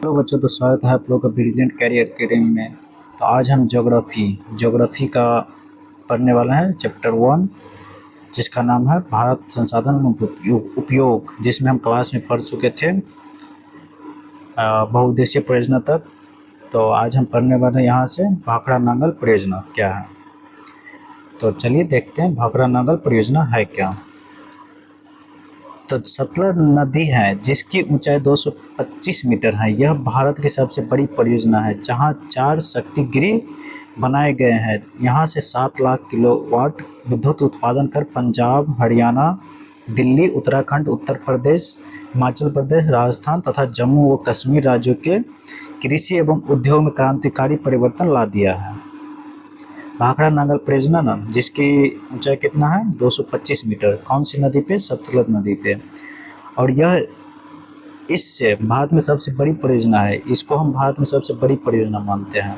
Hello बच्चों, तो स्वागत है आप लोग का ब्रिलियंट कैरियर अकेडमी में। तो आज हम ज्योग्राफी का पढ़ने वाला है चैप्टर 1, जिसका नाम है भारत संसाधन एवं उपयोग, जिसमें हम क्लास में पढ़ चुके थे बहुउद्देशीय परियोजना तक। तो आज हम पढ़ने वाले हैं यहाँ से भाखड़ा नांगल परियोजना क्या है। तो चलिए देखते हैं भाखड़ा नांगल परियोजना है क्या। तो सतलज नदी है जिसकी ऊंचाई 225 मीटर है। यह भारत की सबसे बड़ी परियोजना है जहां 4 शक्तिगृह बनाए गए हैं। यहां से 7 लाख किलोवाट विद्युत उत्पादन कर पंजाब, हरियाणा, दिल्ली, उत्तराखंड, उत्तर प्रदेश, हिमाचल प्रदेश, राजस्थान तथा जम्मू व कश्मीर राज्यों के कृषि एवं उद्योग में क्रांतिकारी परिवर्तन ला दिया है। भाखड़ा नांगल परियोजना ना, जिसकी ऊंचाई कितना है 225 मीटर, कौन सी नदी पे, सतलज नदी पे। और यह इससे भारत में सबसे बड़ी परियोजना है। इसको हम भारत में सबसे बड़ी परियोजना मानते हैं।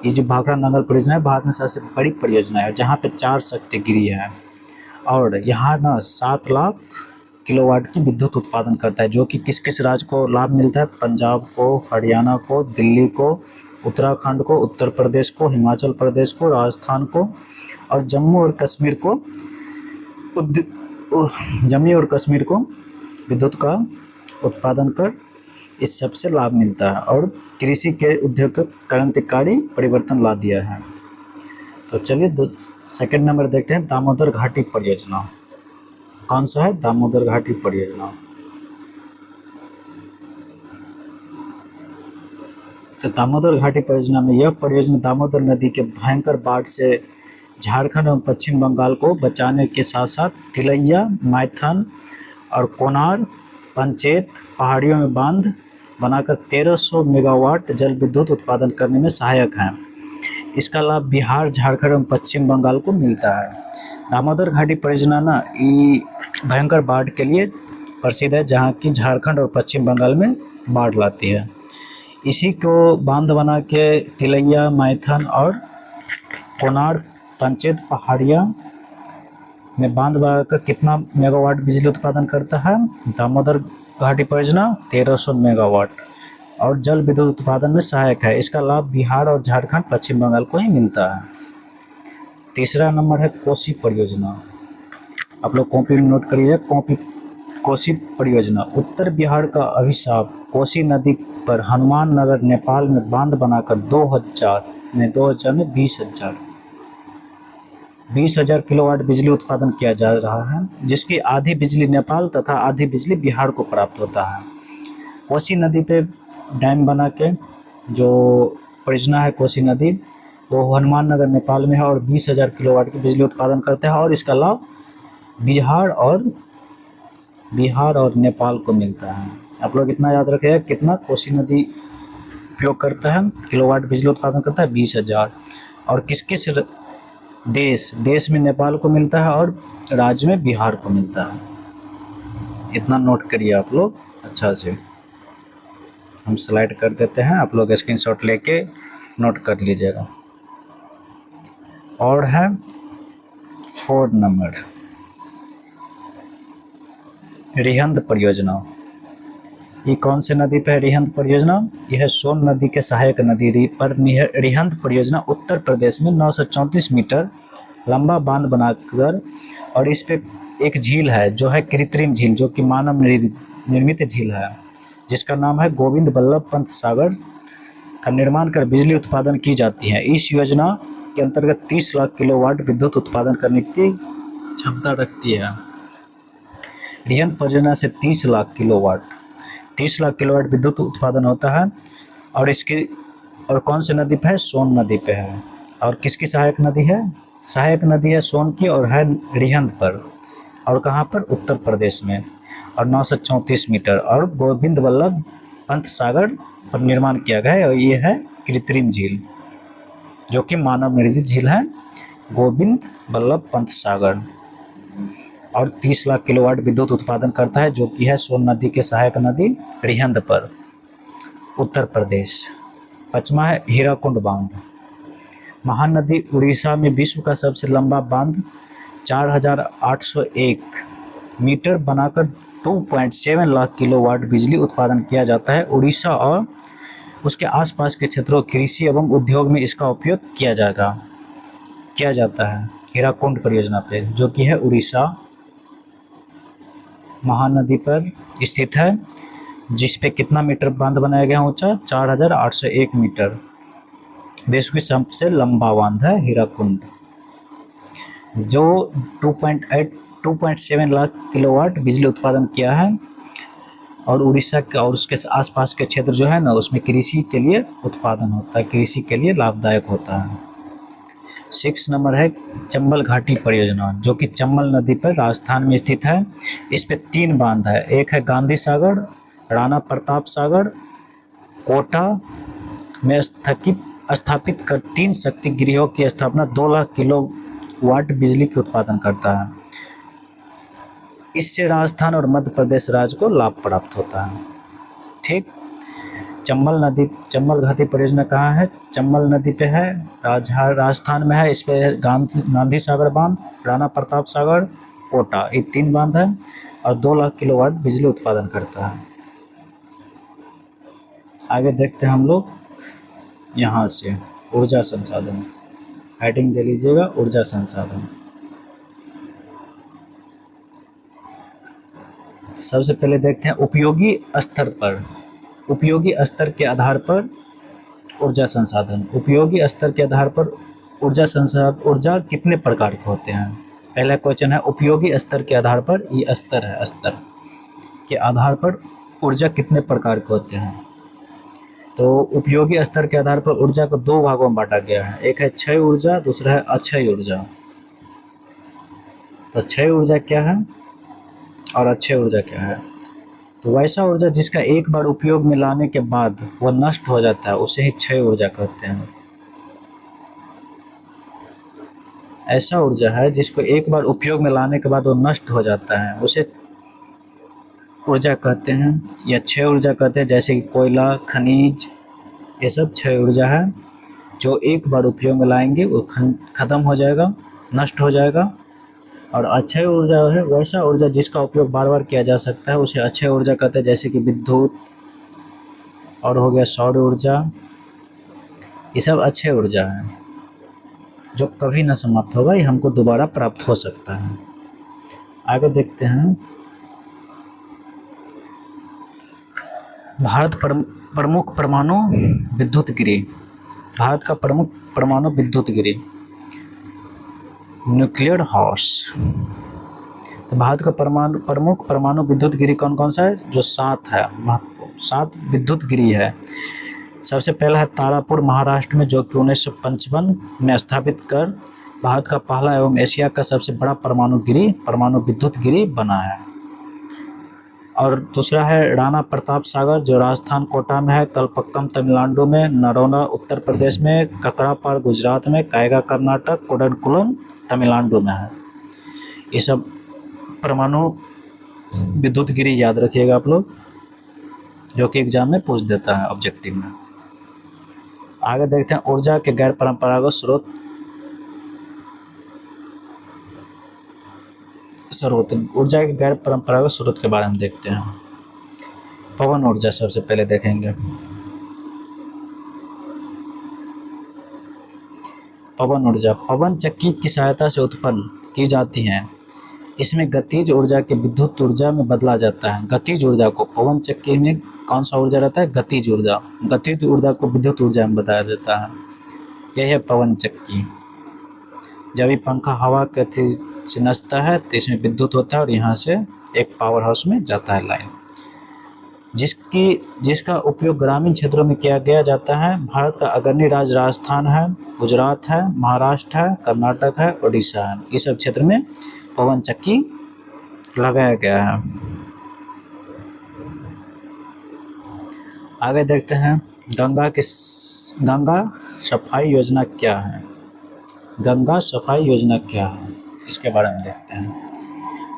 ये जो भाखड़ा नांगल परियोजना है भारत में सबसे बड़ी परियोजना है, जहाँ पे 4 शक्तिगृह है और यहाँ ना 7 लाख किलोवाट की विद्युत उत्पादन करता है, जो कि किस किस राज्य को लाभ मिलता है, पंजाब को, हरियाणा को, दिल्ली को, उत्तराखंड को, उत्तर प्रदेश को, हिमाचल प्रदेश को, राजस्थान को और जम्मू और कश्मीर को विद्युत का उत्पादन कर इस सबसे लाभ मिलता है और कृषि के उद्योग का क्रांतिकारी परिवर्तन ला दिया है। तो चलिए सेकंड नंबर देखते हैं, दामोदर घाटी परियोजना। कौन सा है, दामोदर घाटी परियोजना। तो दामोदर घाटी परियोजना में, यह परियोजना दामोदर नदी के भयंकर बाढ़ से झारखंड एवं पश्चिम बंगाल को बचाने के साथ साथ तिलैया, माइथन और कोनार पंचायत पहाड़ियों में बांध बनाकर 1300 मेगावाट जल विद्युत उत्पादन करने में सहायक है। इसका लाभ बिहार, झारखंड एवं पश्चिम बंगाल को मिलता है। दामोदर घाटी परियोजना ना भयंकर बाढ़ के लिए प्रसिद्ध है, जहाँ की झारखंड और पश्चिम बंगाल में बाढ़ लाती है। इसी को बांध बना के तिलैया, माइथन और कोनार पंचायत पहाड़िया में बांध बनाकर कितना मेगावाट बिजली उत्पादन करता है दामोदर घाटी परियोजना, 1300 मेगावाट और जल विद्युत उत्पादन में सहायक है। इसका लाभ बिहार और झारखंड, पश्चिम बंगाल को ही मिलता है। तीसरा नंबर है कोसी परियोजना। आप लोग कॉपी में नोट करिए, कोसी परियोजना। उत्तर बिहार का अभिशाप कोसी नदी पर हनुमान नगर नेपाल में बांध बनाकर 20,000 किलोवाट बिजली उत्पादन किया जा रहा है, जिसकी आधी बिजली नेपाल तथा आधी बिजली बिहार को प्राप्त होता है। कोसी नदी पे डैम बना के जो परियोजना है कोसी नदी, वो हनुमान नगर नेपाल में है और 20,000 किलोवाट की बिजली उत्पादन करता है और इसका लाभ बिहार और नेपाल को मिलता है। आप लोग इतना याद रखिएगा, कितना कोसी नदी उपयोग करता है, किलोवाट बिजली उत्पादन करता है 20,000। और किस किस देश में नेपाल को मिलता है और राज्य में बिहार को मिलता है। इतना नोट करिए आप लोग अच्छा से। हम स्लाइड कर देते हैं, आप लोग स्क्रीनशॉट लेके नोट कर लीजिएगा। और है 4 नंबर, रिहंद परियोजना। ये कौन से नदी पर है रिहंद परियोजना? यह सोन नदी के सहायक नदी पर रिहंद परियोजना उत्तर प्रदेश में 934 मीटर लंबा बांध बनाकर, और इस पे एक झील है जो है कृत्रिम झील, जो कि मानव निर्मित झील है, जिसका नाम है गोविंद बल्लभ पंत सागर, का निर्माण कर बिजली उत्पादन की जाती है। इस योजना के अंतर्गत 30 लाख किलोवाट विद्युत उत्पादन करने की क्षमता रखती है। रिहंद परियोजना से 30 लाख किलोवाट विद्युत उत्पादन होता है और कौन सी नदी पे है? सोन नदी पे है। और किसकी सहायक नदी है? सहायक नदी है सोन की और है रिहंद पर, और कहाँ पर? उत्तर प्रदेश में, और 934 मीटर और गोविंद बल्लभ पंत सागर पर निर्माण किया गया है। और ये है कृत्रिम झील, जो कि मानव निर्मित झील है, गोविंद बल्लभ पंत सागर, और 30 लाख किलोवाट विद्युत उत्पादन करता है, जो कि है सोन नदी के सहायक नदी रिहंद पर, उत्तर प्रदेश। 5वां है हीराकुंड बांध। महानदी उड़ीसा में विश्व का सबसे लंबा बांध 4,801 मीटर बनाकर 2.7 लाख किलोवाट बिजली उत्पादन किया जाता है। उड़ीसा और उसके आसपास के क्षेत्रों, कृषि एवं उद्योग में इसका उपयोग किया जाता है हीराकुंड परियोजना पे, जो कि है उड़ीसा महानदी पर स्थित है, जिस पे कितना मीटर बांध बनाया गया है ऊंचा? 4801 मीटर। विश्व की सबसे लंबा बांध है हीराकुंड, जो 2.7 लाख किलोवाट बिजली उत्पादन किया है। और उड़ीसा का और उसके आसपास के क्षेत्र जो है ना, उसमें कृषि के लिए उत्पादन होता है, कृषि के लिए लाभदायक होता है। 6 नंबर है चंबल घाटी परियोजना, जो कि चंबल नदी पर राजस्थान में स्थित है। इस पे 3 बांध है, एक है गांधी सागर, राणा प्रताप सागर, कोटा में स्थापित कर 3 शक्ति गृहों की स्थापना 2 लाख किलोवाट बिजली की उत्पादन करता है। इससे राजस्थान और मध्य प्रदेश राज्य को लाभ प्राप्त होता है। ठीक, चंबल घाटी परियोजना कहाँ है? चंबल नदी पे है, राजस्थान में है। इस पे गांधी सागर बांध, राणा प्रताप सागर, कोटा, ये 3 बांध है और 2 लाख किलोवाट बिजली उत्पादन करता है। आगे देखते हैं हम लोग यहाँ से ऊर्जा संसाधन, हेडिंग दे लीजिएगा ऊर्जा संसाधन। सबसे पहले देखते हैं उपयोगी स्तर के आधार पर ऊर्जा संसाधन। उपयोगी स्तर के आधार पर ऊर्जा कितने प्रकार के होते हैं? पहला क्वेश्चन है उपयोगी स्तर के आधार पर, ये स्तर है, स्तर के आधार पर ऊर्जा कितने प्रकार के होते हैं? तो उपयोगी स्तर के आधार पर ऊर्जा को 2 भागों में बांटा गया है, एक है क्षय ऊर्जा, दूसरा है अक्षय ऊर्जा। तो क्षय ऊर्जा क्या है और अक्षय ऊर्जा क्या है? तो वैसा ऊर्जा जिसका एक बार उपयोग में लाने के बाद वह नष्ट हो जाता है, उसे ही क्षय ऊर्जा कहते हैं। ऐसा ऊर्जा है जिसको एक बार उपयोग में लाने के बाद वो नष्ट हो जाता है, उसे ऊर्जा कहते हैं या क्षय ऊर्जा कहते हैं। जैसे कि कोयला, खनिज, ये सब क्षय ऊर्जा है, जो एक बार उपयोग में लाएंगे वो खत्म हो जाएगा, नष्ट हो जाएगा। और अक्षय ऊर्जा है वैसा ऊर्जा जिसका उपयोग बार बार किया जा सकता है, उसे अक्षय ऊर्जा कहते हैं। जैसे कि विद्युत और हो गया सौर ऊर्जा, ये सब अक्षय ऊर्जा है जो कभी न समाप्त होगा, ये हमको दोबारा प्राप्त हो सकता है। आगे देखते हैं भारत प्रमुख परमाणु विद्युत गृह। भारत का प्रमुख परमाणु विद्युत गृह न्यूक्लियर हाउस। तो भारत का प्रमुख परमाणु विद्युत गृह कौन कौन सा है? जो 7 है, महत्वपूर्ण 7 विद्युत गृह है। सबसे पहला है तारापुर महाराष्ट्र में, जो कि 1955 में स्थापित कर भारत का पहला एवं एशिया का सबसे बड़ा परमाणु विद्युत गृह बना है। और दूसरा है राणा प्रताप सागर, जो राजस्थान कोटा में है, कलपक्कम तमिलनाडु में, नरोला उत्तर प्रदेश में, ककरापार गुजरात में, कायगा कर्नाटक, कोडनकुलम तमिलनाडु में है। ये सब परमाणु विद्युत गृह याद रखिएगा आप लोग, जो कि एग्जाम में पूछ देता है ऑब्जेक्टिव में। आगे देखते हैं ऊर्जा के गैर परंपरागत स्रोत। ऊर्जा के गैर परंपरागत स्रोत के बारे में देखते हैं। पवन ऊर्जा सबसे पहले देखेंगे। पवन ऊर्जा पवन चक्की की सहायता से उत्पन्न की जाती है। इसमें गतिज ऊर्जा के विद्युत ऊर्जा में बदला जाता है। गतिज ऊर्जा को पवन चक्की में कौन सा ऊर्जा रहता है? गतिज ऊर्जा। गतिज ऊर्जा को विद्युत ऊर्जा में बदला जाता है। यह है पवन चक्की। जब ये पंखा हवा के से नचता है तो इसमें विद्युत होता है और यहाँ से एक पावर हाउस में जाता है लाइन, जिसका उपयोग ग्रामीण क्षेत्रों में किया जाता है। भारत का अग्रणी राज्य राजस्थान है, गुजरात है, महाराष्ट्र है, कर्नाटक है, उड़ीसा है। इस सब क्षेत्र में पवन चक्की लगाया गया है। आगे देखते हैं गंगा सफाई योजना क्या है। गंगा सफाई योजना क्या है, इसके बारे में देखते हैं।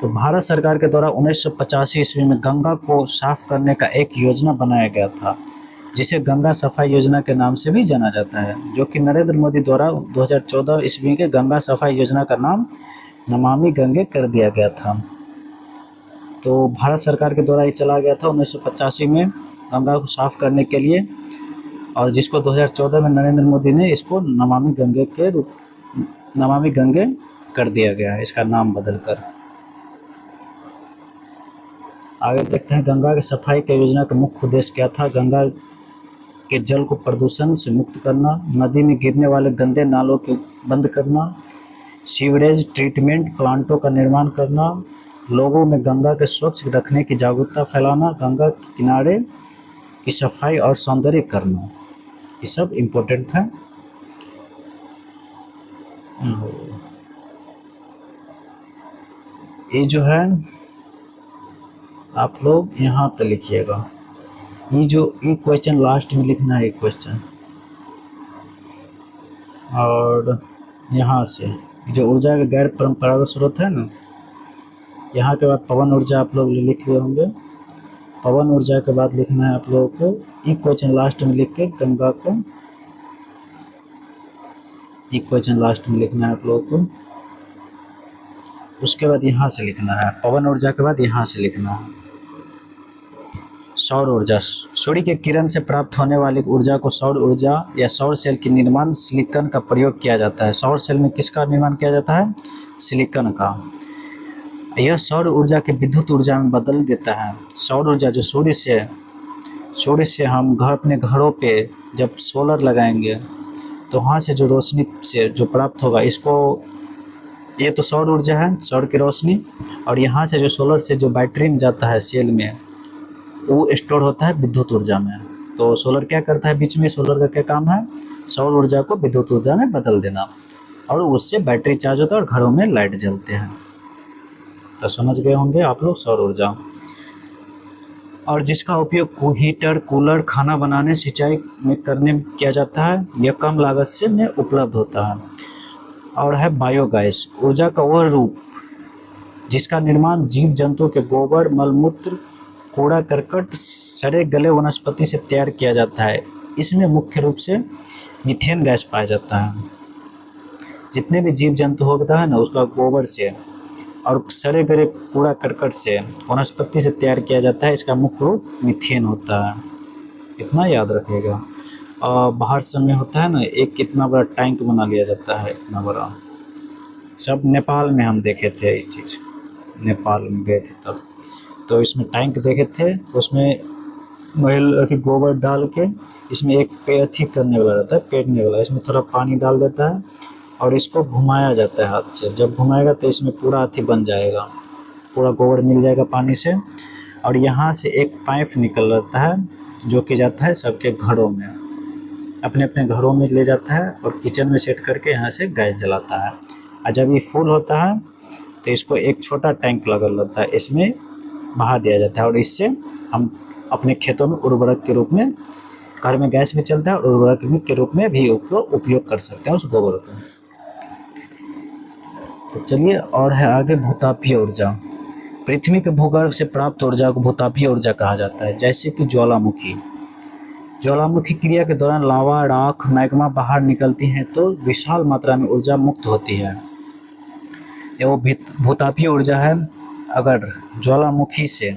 तो भारत सरकार के द्वारा 1985 ईस्वी में गंगा को साफ करने का एक योजना बनाया गया था, जिसे गंगा सफाई योजना के नाम से भी जाना जाता है, जो कि नरेंद्र मोदी द्वारा 2014 ईस्वी के गंगा सफाई योजना का नाम नमामि गंगे कर दिया गया था। तो भारत सरकार के द्वारा ये चला गया था 1985 में गंगा को साफ करने के लिए, और जिसको 2014 में नरेंद्र मोदी ने इसको नमामि गंगे कर दिया गया है, इसका नाम बदलकर। आगे देखते हैं गंगा की सफाई की योजना का मुख्य उद्देश्य क्या था। गंगा के जल को प्रदूषण से मुक्त करना, नदी में गिरने वाले गंदे नालों को बंद करना, सीवरेज ट्रीटमेंट प्लांटों का निर्माण करना, लोगों में गंगा के स्वच्छ रखने की जागरूकता फैलाना, गंगा के किनारे की सफाई और सौंदर्य करना, ये सब इम्पोर्टेंट है। ये जो है आप लोग यहाँ पे लिखिएगा, ये क्वेश्चन लास्ट में लिखना है, क्वेश्चन। और यहाँ से जो ऊर्जा के गैर परंपरागत स्रोत है ना, यहाँ के बाद पवन ऊर्जा आप लोग लिख लिए होंगे। पवन ऊर्जा के बाद लिखना है आप लोगों को, ये क्वेश्चन लास्ट में लिख के गंगा को, ये क्वेश्चन लास्ट में लिखना है आप लोगों को। उसके बाद यहाँ से लिखना है, पवन ऊर्जा के बाद यहाँ से लिखना है सौर ऊर्जा। सूर्य के किरण से प्राप्त होने वाली ऊर्जा को सौर ऊर्जा या सौर सेल के निर्माण सिलिकॉन का प्रयोग किया जाता है। सौर सेल में किसका निर्माण किया जाता है? सिलिकॉन का। यह सौर ऊर्जा के विद्युत ऊर्जा में बदल देता है। सौर ऊर्जा जो सूर्य से हम अपने घरों पे जब सोलर लगाएंगे तो वहाँ से जो रोशनी से जो प्राप्त होगा, इसको, ये तो सौर ऊर्जा है, सौर की रोशनी, और यहाँ से जो सोलर से जो बैटरी में जाता है सेल में, वो स्टोर होता है विद्युत ऊर्जा में। तो सोलर क्या करता है बीच में, सोलर का क्या काम है? सौर ऊर्जा को विद्युत ऊर्जा में बदल देना, और उससे बैटरी चार्ज होता है और घरों में लाइट जलते हैं। तो समझ गए होंगे आप लोग सौर ऊर्जा। और जिसका उपयोग हीटर, कूलर, खाना बनाने, सिंचाई में करने में किया जाता है, यह कम लागत से में उपलब्ध होता है। और है बायोगैस, ऊर्जा का वह रूप जिसका निर्माण जीव जंतुओं के गोबर, मलमूत्र, कूड़ा करकट, सड़े गले वनस्पति से तैयार किया जाता है। इसमें मुख्य रूप से मीथेन गैस पाया जाता है। जितने भी जीव जंतु होता है ना, उसका गोबर से और सड़े गले कूड़ा करकट से, वनस्पति से तैयार किया जाता है। इसका मुख्य रूप मीथेन होता है, इतना याद रखिएगा। और बाहर समय होता है ना, एक कितना बड़ा टैंक बना लिया जाता है, इतना बड़ा। सब नेपाल में हम देखे थे ये चीज़, नेपाल में गए थे तब, तो इसमें टैंक देखे थे, उसमें गोबर डाल के इसमें एक करने वाला रहता है, पेटने वाला, इसमें थोड़ा पानी डाल देता है और इसको घुमाया जाता है हाथ से। जब घुमाएगा तो इसमें पूरा बन जाएगा, पूरा गोबर मिल जाएगा पानी से। और यहाँ से एक पाइप निकल रहता है जो कि जाता है सबके घरों में, अपने अपने घरों में ले जाता है और किचन में सेट करके यहाँ से गैस जलाता है। और जब ये फुल होता है तो इसको एक छोटा टैंक लगा रहता है, इसमें बहा दिया जाता है, और इससे हम अपने खेतों में उर्वरक के रूप में, घर में गैस भी चलता है और उर्वरक के रूप में भी उपयोग कर सकते हैं उस गोबर को। तो चलिए, और है आगे भूतापीय ऊर्जा। पृथ्वी के भूगर्भ से प्राप्त ऊर्जा को भूतापीय ऊर्जा कहा जाता है। जैसे कि ज्वालामुखी क्रिया के दौरान लावा, राख, मैग्मा बाहर निकलती हैं तो विशाल मात्रा में ऊर्जा मुक्त होती है। ये वो भूतापीय ऊर्जा है। अगर ज्वालामुखी से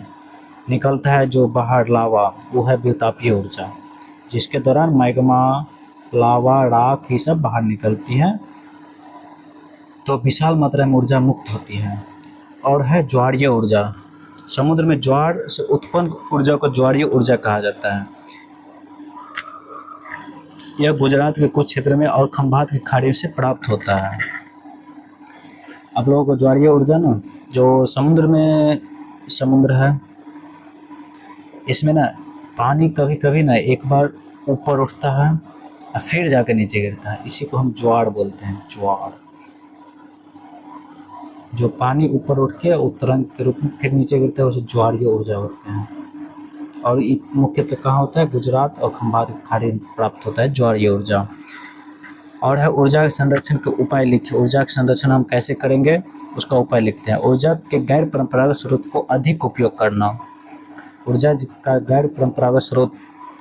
निकलता है जो बाहर लावा, वो है भूतापीय ऊर्जा, जिसके दौरान मैग्मा, लावा, राख ये सब बाहर निकलती हैं तो विशाल मात्रा में ऊर्जा मुक्त होती है। और है ज्वारीय ऊर्जा। समुद्र में ज्वार से उत्पन्न ऊर्जा को ज्वारीय ऊर्जा कहा जाता है। यह गुजरात के कुछ क्षेत्र में और खंभात की खाड़ी से प्राप्त होता है। आप लोगों को ज्वारीय ऊर्जा ना, जो समुद्र है, इसमें ना पानी कभी कभी ना एक बार ऊपर उठता है और फिर जाकर नीचे गिरता है, इसी को हम ज्वार बोलते हैं। ज्वार, जो पानी ऊपर उठ के उत्तरंग के रूप में फिर नीचे गिरता है, उसे ज्वारीय ऊर्जा बोलते हैं। और मुख्यतः कहाँ होता है? गुजरात और खंभात की खाड़ी में प्राप्त होता है ज्वारीय ऊर्जा। और है ऊर्जा के संरक्षण के उपाय लिखिए। ऊर्जा के संरक्षण हम कैसे करेंगे, उसका उपाय लिखते हैं। ऊर्जा के गैर परंपरागत स्रोत को अधिक उपयोग करना। ऊर्जा का गैर परंपरागत स्रोत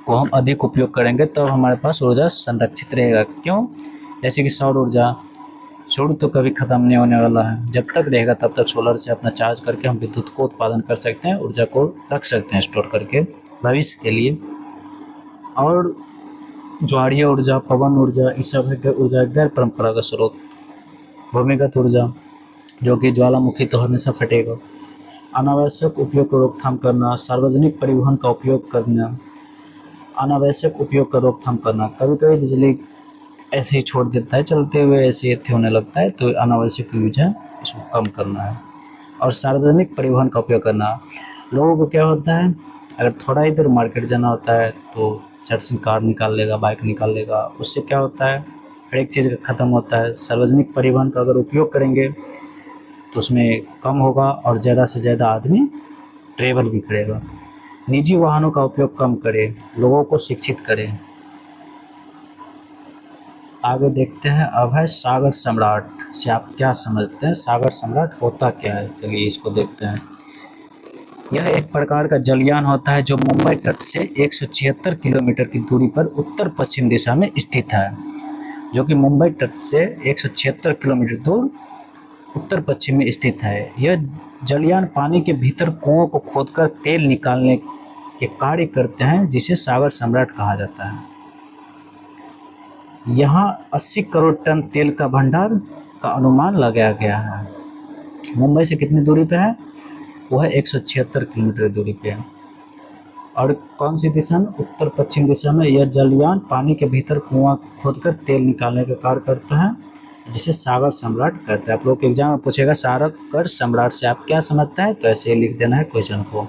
को हम अधिक उपयोग करेंगे तब हमारे पास ऊर्जा संरक्षित रहेगा। क्यों? जैसे कि सौर ऊर्जा, सूर्य तो कभी ख़त्म नहीं होने वाला है, जब तक रहेगा तब तक सोलर से अपना चार्ज करके हम विद्युत को उत्पादन कर सकते हैं, ऊर्जा को रख सकते हैं स्टोर करके भविष्य के लिए। और ज्वारीय ऊर्जा, पवन ऊर्जा, ये सब है ऊर्जा गैर परंपरागत स्रोत। भूमिगत ऊर्जा जो कि ज्वालामुखी तो हमेशा फटेगा। अनावश्यक उपयोग को रोकथाम करना, सार्वजनिक परिवहन का उपयोग करना, अनावश्यक उपयोग का रोकथाम करना। कभी कभी बिजली ऐसे ही छोड़ देता है, चलते हुए ऐसे ही होने लगता है, तो अनावश्यक यूज है, इसको कम करना है। और सार्वजनिक परिवहन का उपयोग करना। लोगों को क्या होता है, अगर थोड़ा ही दूर मार्केट जाना होता है तो झट से कार निकाल लेगा, बाइक निकाल लेगा, उससे क्या होता है हर एक चीज़ ख़त्म होता है। सार्वजनिक परिवहन का अगर उपयोग करेंगे तो उसमें कम होगा और ज़्यादा से ज़्यादा आदमी ट्रेवल भी करेगा। निजी वाहनों का उपयोग कम करें, लोगों को शिक्षित करें। आगे देखते हैं, अब है सागर सम्राट से आप क्या समझते हैं, सागर सम्राट होता क्या है, चलिए इसको देखते हैं। यह एक प्रकार का जलयान होता है जो मुंबई तट से 176 किलोमीटर की दूरी पर उत्तर पश्चिम दिशा में स्थित है। जो कि मुंबई तट से 176 किलोमीटर दूर उत्तर पश्चिम में स्थित है। यह जलयान पानी के भीतर कुओं को खोदकर तेल निकालने के कार्य करते हैं, जिसे सागर सम्राट कहा जाता है। यहाँ 80 करोड़ टन तेल का भंडार का अनुमान लगाया गया है। मुंबई से कितनी दूरी पे है, वो है 176 किलोमीटर दूरी पे है। और कौन सी दिशा में, उत्तर पश्चिम दिशा में। यह जलयान पानी के भीतर कुआं खोदकर तेल निकालने का कार्य करता है, जिसे सागर सम्राट कहते हैं। आप लोग के एग्जाम में पूछेगा सागर सम्राट से आप क्या समझते हैं, तो ऐसे ही लिख देना है क्वेश्चन को।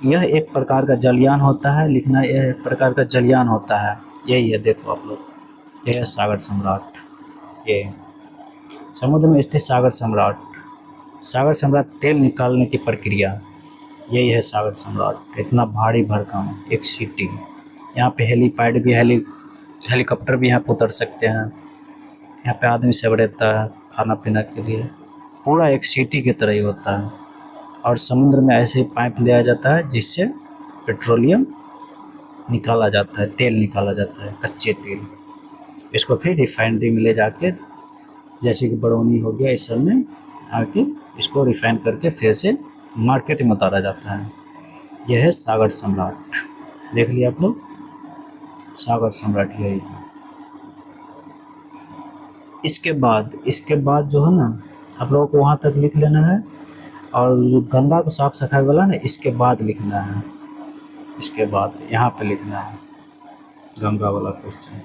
यह एक प्रकार का जलयान होता है, लिखना यह एक प्रकार का जलयान होता है, यही है, देखो आप लोग, यह है सागर सम्राट। ये समुद्र में स्थित सागर सम्राट। सागर सम्राट तेल निकालने की प्रक्रिया, यही है सागर सम्राट। इतना भारी भरकम एक सिटी, यहाँ पे हेलीपैड भी, हेलीकॉप्टर भी यहाँ पर उतर सकते हैं। यहाँ पे आदमी सब रहता है खाना पीना के लिए, पूरा एक सिटी की तरह ही होता है। और समुद्र में ऐसे ही पाइप लिया जाता है जिससे पेट्रोलियम निकाला जाता है, तेल निकाला जाता है, कच्चे तेल। इसको फिर रिफाइनरी में ले जाके, जैसे कि बरौनी हो गया, इस सब में आके इसको रिफाइन करके फिर से मार्केट में उतारा जाता है। यह है सागर सम्राट। देख लिया आप लोग, सागर सम्राट यही है। इसके बाद जो है ना, आप लोगों को वहाँ तक लिख लेना है। और जो गंगा को साफ सफाई वाला ना, इसके बाद लिखना है, इसके बाद यहाँ पे लिखना है गंगा वाला क्वेश्चन।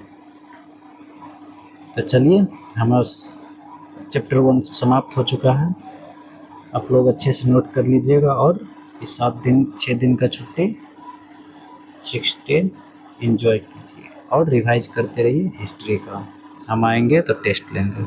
तो चलिए, हमारा चैप्टर 1 समाप्त हो चुका है। आप लोग अच्छे से नोट कर लीजिएगा। और इस 6 दिन का छुट्टी 16 एंजॉय कीजिए और रिवाइज करते रहिए हिस्ट्री का। हम आएंगे तो टेस्ट लेंगे।